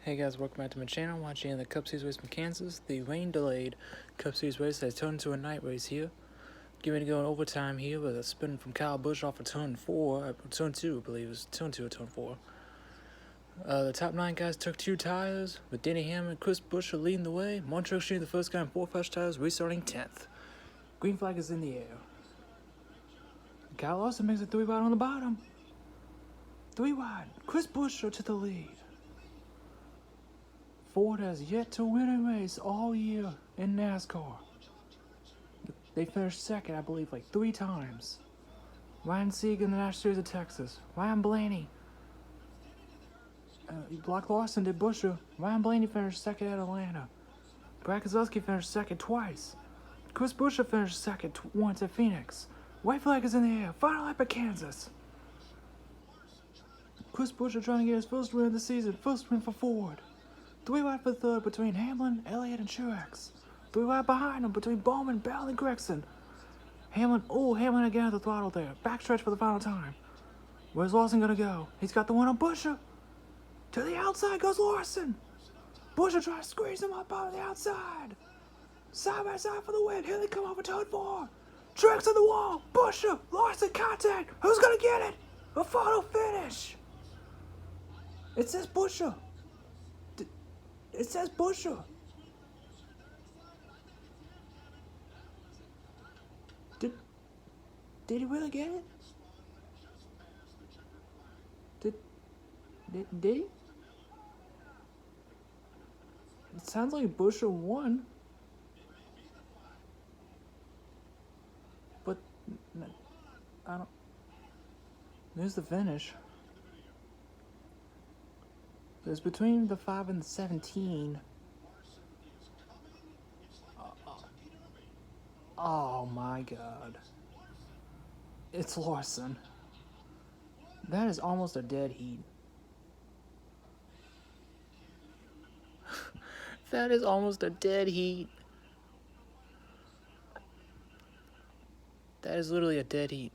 Hey guys, welcome back to my channel. Watching the Cup Series race from Kansas. The rain-delayed Cup Series race has turned into a night race here. Getting ready to go in overtime here with a spin from Kyle Busch off of turn 2, I believe it was turn 2 or turn 4. The top 9 guys took 2 tires, with Denny Hamlin and Chris Buescher leading the way. Montreal Street, the first guy in 4 fresh tires, restarting 10th. Green flag is in the air. Kyle Larson makes it 3 wide on the bottom. 3 wide. Chris Buescher to the lead. Ford has yet to win a race all year in NASCAR. They finished second, I believe, like 3 times. Ryan Sieg in the National Series of Texas. Ryan Blaney. Brock Larson did Buescher. Ryan Blaney finished second at Atlanta. Brad Keselowski finished second twice. Chris Buescher finished second once at Phoenix. White flag is in the air. Final lap at Kansas. Chris Buescher trying to get his first win of the season. First win for Ford. 3 wide for third between Hamlin, Elliott, and Truex. 3 wide behind him between Bowman, Bell, and Gregson. Hamlin again at the throttle there. Backstretch for the final time. Where's Larson gonna go? He's got the one on Buescher. To the outside goes Larson. Buescher tries to squeeze him up out of the outside. Side by side for the win. Here they come over turn 4. Truex on the wall. Buescher, Larson contact. Who's gonna get it? A photo finish. It says Buescher. It says Buescher. Did he really get it? Did he? It sounds like Buescher won. But I don't. There's the finish. It's between the 5 and the 17. Oh my god. It's Larson. That is almost a dead heat. That is almost a dead heat. That is literally a dead heat.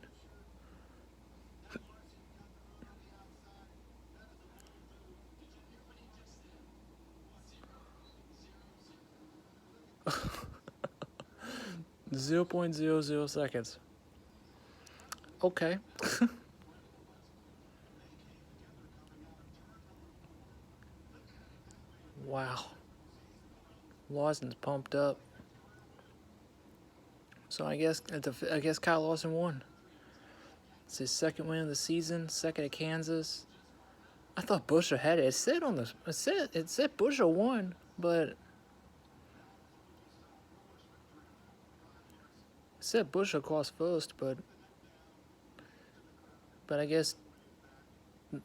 .00 seconds. Okay. Wow. Larson's pumped up. So I guess Kyle Larson won. It's his second win of the season, second at Kansas. I thought Buescher had it. It said Buescher won, but it said Buescher crossed first, but I guess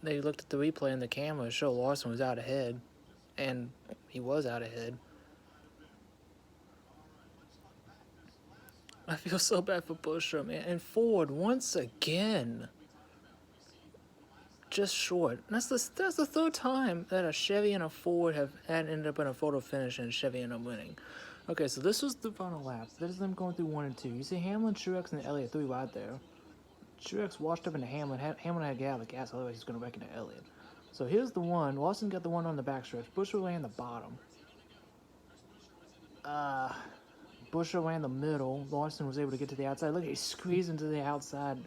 they looked at the replay and the camera to show Larson was out ahead, and he was out ahead. I feel so bad for Buescher, man. And Ford, once again, just short. That's the third time that a Chevy and a Ford had ended up in a photo finish and Chevy ended up winning. Okay, so this was the final lap. This is them going through 1 and 2. You see Hamlin, Truex, and Elliott 3 wide there. Truex washed up into Hamlin. Hamlin had to get out of the gas, otherwise he's going to wreck into Elliott. So here's the one. Lawson got the one on the backstretch. Buescher ran the bottom. Buescher ran the middle. Larson was able to get to the outside. Look, he squeezed into the outside.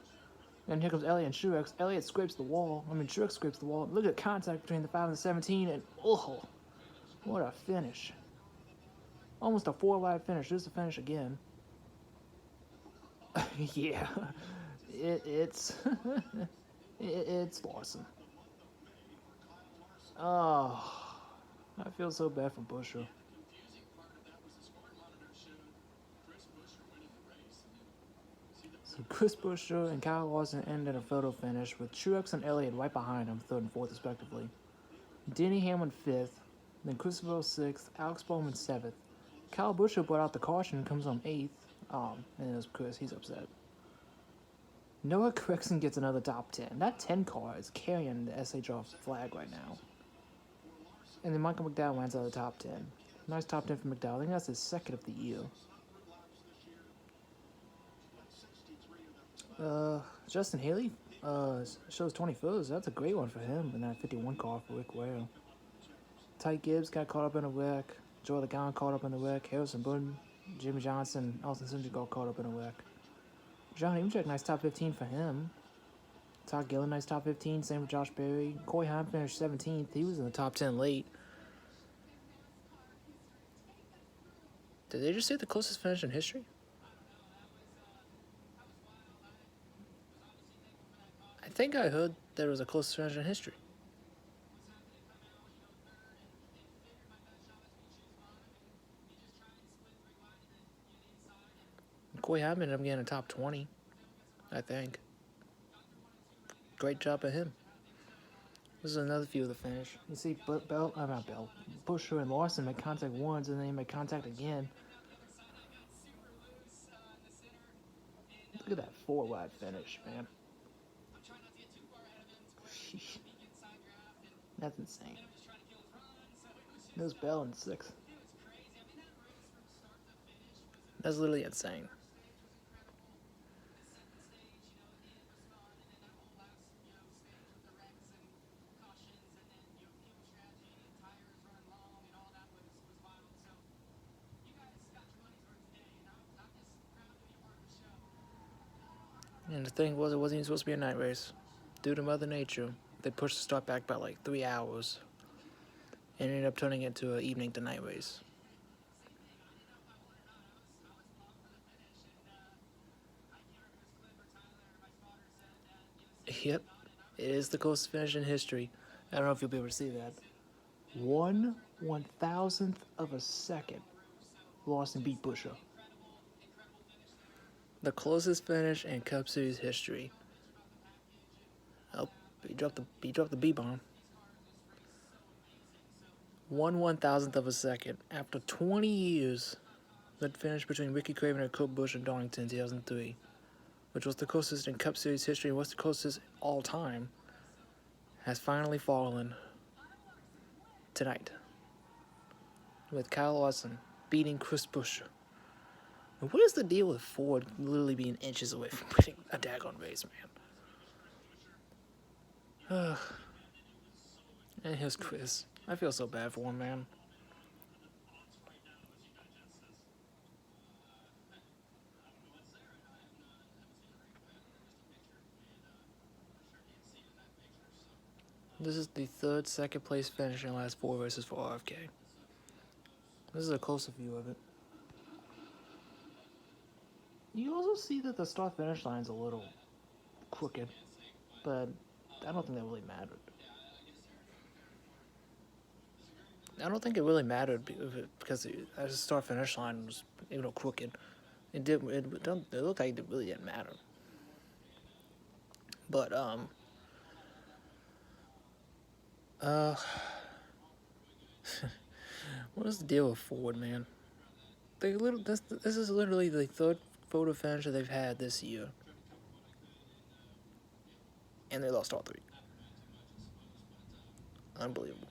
And here comes Elliott and Truex. Elliott scrapes the wall. Truex scrapes the wall. Look at the contact between the 5 and the 17. And, oh, what a finish. Almost a 4-wide finish. There's the finish again. Yeah. It's Larson. Oh, I feel so bad for Buescher. So Chris Buescher and Kyle Larson ended a photo finish with Truex and Elliott right behind him, 3rd and 4th respectively. Denny Hamlin 5th, then Christopher 6th, Alex Bowman 7th. Kyle Buescher brought out the caution and comes on 8th. And it was Chris, he's upset. Noah Gregson gets another top 10. That 10 car is carrying the SHR flag right now. And then Michael McDowell lands out of the top 10. Nice top 10 for McDowell. I think that's his second of the year. Justin Haley shows 21st. That's a great one for him in that 51 car for Rick Ware. Ty Gibbs got caught up in a wreck. Joe LeGon caught up in the wreck. Harrison Burton, Jimmy Johnson, Austin Cindric got caught up in a wreck. John Imchek, nice top 15 for him. Todd Gillen, nice top 15. Same with Josh Berry. Corey Heim finished 17th. He was in the top 10 late. Did they just say the closest finish in history? I think I heard there was a closest finish in history. Corey Heim ended up getting a top 20, I think. Great job of him. This is another view of the finish. You see Buescher and Larson make contact once, and then they make contact again. Look at that 4-wide finish, man. That's insane. There's Bell in 6th. That's literally insane. And the thing was, it wasn't even supposed to be a night race. Due to Mother Nature, they pushed the start back by like 3 hours and ended up turning it to an evening to night race. Yep, it is the closest finish in history. I don't know if you'll be able to see that. 1/1000th of a second. Lawson beat Buescher. The closest finish in Cup Series history. Oh, he dropped the B-bomb. 1/1000th of a second. After 20 years, the finish between Ricky Craven and Kurt Busch in Darlington in 2003, which was the closest in Cup Series history and was the closest all time, has finally fallen tonight, with Kyle Larson beating Chris Buescher. And what is the deal with Ford literally being inches away from winning a daggone race, man? And here's Chris. I feel so bad for him, man. This is the third second place finish in the last 4 races for RFK. This is a closer view of it. You also see that the start finish line's a little crooked, but I don't think that really mattered. I don't think it really mattered because the start finish line was crooked. It looked like it really didn't matter. But what is the deal with Ford, man? This is literally the third photo finish that they've had this year, and they lost all 3. Unbelievable.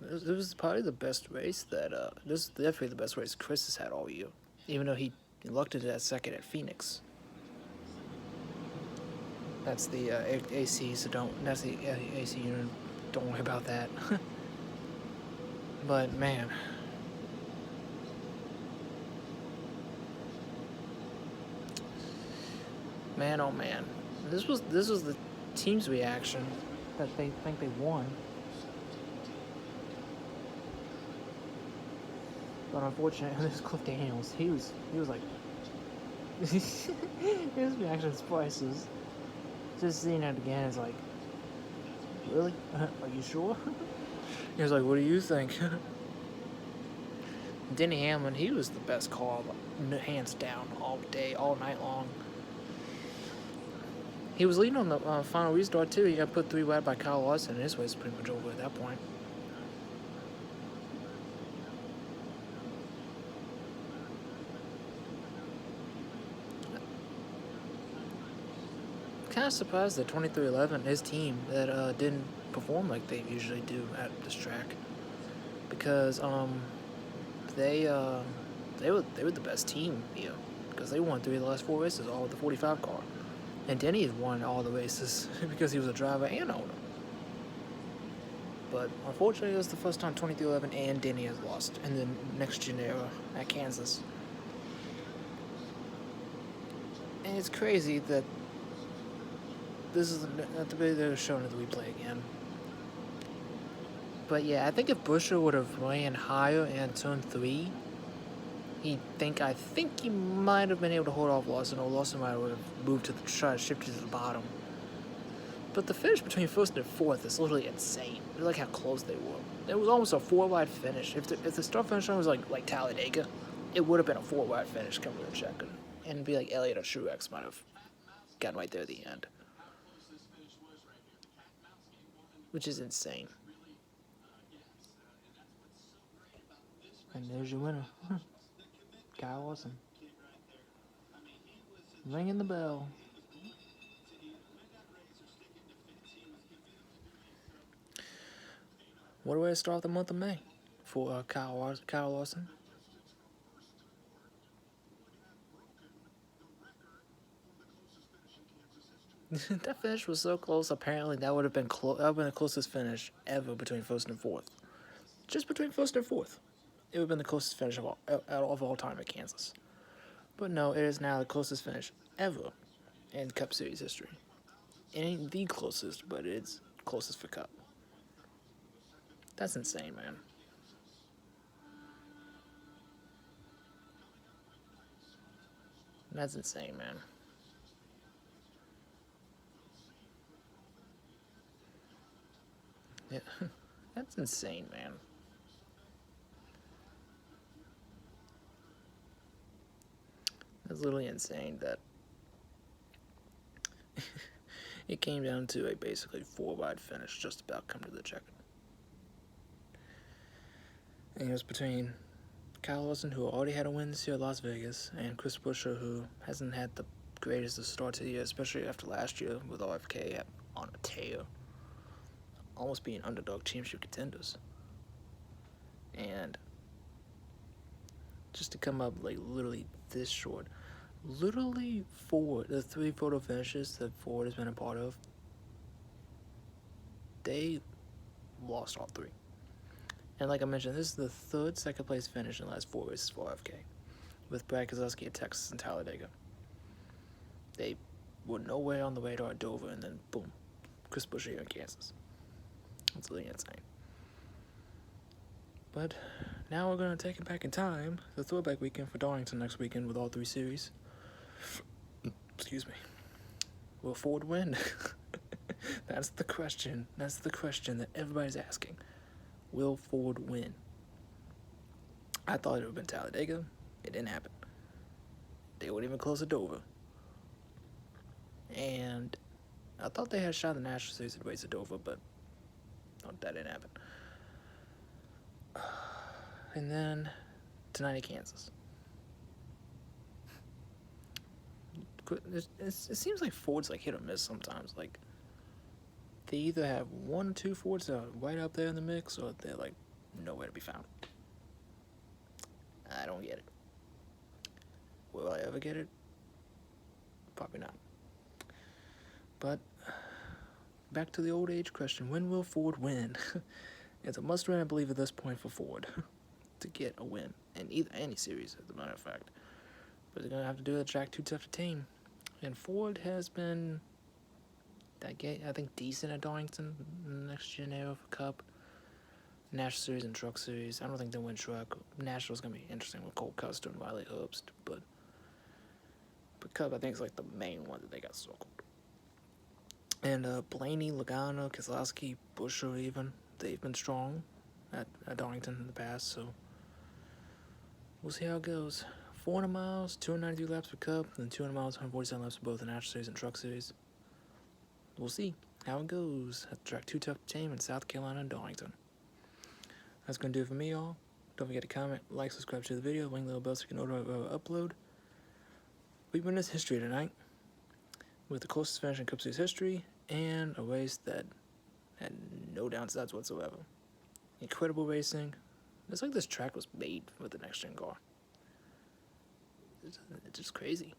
This was probably the best race that this is definitely the best race Chris has had all year, even though he lucked into that second at Phoenix. That's the AC, so that's the AC unit. Don't worry about that. But man, oh man, this was the team's reaction that they think they won. But unfortunately, this Cliff Daniels, he was like, his reaction's priceless. Just seeing it again is like, really? Are you sure? He was like, what do you think? Denny Hamlin, he was the best car, hands down, all day, all night long. He was leading on the final restart too. He got put 3 wide by Kyle Larson, and his race was pretty much over at that point. Kind of surprised that 2311, his team, that didn't perform like they usually do at this track, because they were the best team here because they won 3 of the last 4 races, all with the 45 car. And Denny has won all the races because he was a driver and owner. But unfortunately, it was the first time 2311 and Denny has lost in the next gen era at Kansas. And it's crazy that this is not the way they're showing it the replay again. But yeah, I think if Buescher would have ran higher in turn 3, I think he might have been able to hold off Lawson, or Lawson might have moved to try to shift to the bottom. But the finish between first and fourth is literally insane. I like how close they were. It was almost a 4-wide finish. If the start finish line was like Talladega, it would have been a 4-wide finish coming to the check, and it'd be like Elliott or Truex might have gotten right there at the end, which is insane. And there's your winner, Kyle Larson. Ringing the bell. What a way to start the month of May for Kyle Larson. That finish was so close. Apparently, that would have been the closest finish ever between first and fourth. Just between first and fourth, it would have been the closest finish of all time at Kansas. But no, it is now the closest finish ever in Cup Series history. It ain't the closest, but it's closest for Cup. That's insane, man. That's insane, man. Yeah, that's insane, man. That's literally insane that it came down to a basically 4-wide finish, just about come to the check. And it was between Kyle Larson, who already had a win this year at Las Vegas, and Chris Buescher, who hasn't had the greatest of start to the year, especially after last year with RFK on a tear, almost being underdog championship contenders. And just to come up like literally this short, literally the 3 photo finishes that Ford has been a part of, they lost all 3. And like I mentioned, this is the 3rd second place finish in the last 4 races for RFK, with Brad Keselowski at Texas and Talladega. They were nowhere on the radar at Dover, and then boom, Chris Buescher here in Kansas. It's really insane. But now we're going to take it back in time, the throwback weekend for Darlington next weekend with all 3 series. Excuse me. Will Ford win? That's the question. That's the question that everybody's asking. Will Ford win? I thought it would have been Talladega. It didn't happen. They weren't even close to Dover. And I thought they had a shot in the National Series at race at Dover, but that didn't happen. And then tonight at Kansas. It seems like Ford's like hit or miss sometimes. Like, they either have 1 or 2 Fords that are right up there in the mix, or they're like nowhere to be found. I don't get it. Will I ever get it? Probably not. But back to the old age question: when will Ford win? It's a must-win, I believe, at this point for Ford to get a win in any series, as a matter of fact. But they're gonna have to do it at track too tough to tame. And Ford has been, I think, decent at Darlington in the next gen era for Cup, National Series, and Truck Series. I don't think they'll win Truck. National's gonna be interesting with Cole Custer and Riley Herbst, but Cup, I think, is like the main one that they got circled. And Blaney, Logano, Keselowski, Buescher, even, they've been strong at Darlington in the past, so we'll see how it goes. 400 miles, 292 laps for Cup, and 200 miles, 147 laps for both the National Series and Truck Series. We'll see how it goes at track too tough to tame in South Carolina and Darlington. That's going to do it for me, y'all. Don't forget to comment, like, subscribe to the video, ring the little bell so you can notify upload. We witnessed history tonight with the closest finish in Cup Series history and a race that had no downsides whatsoever. Incredible racing. It's like this track was made with the next gen car. It's just crazy.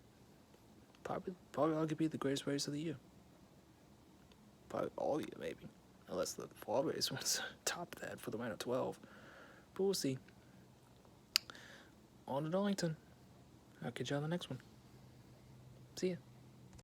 Probably arguably the greatest race of the year. Probably all year, maybe. Unless the fall race was top that for the round of 12. But we'll see. On to Darlington. I'll catch you on the next one. See ya.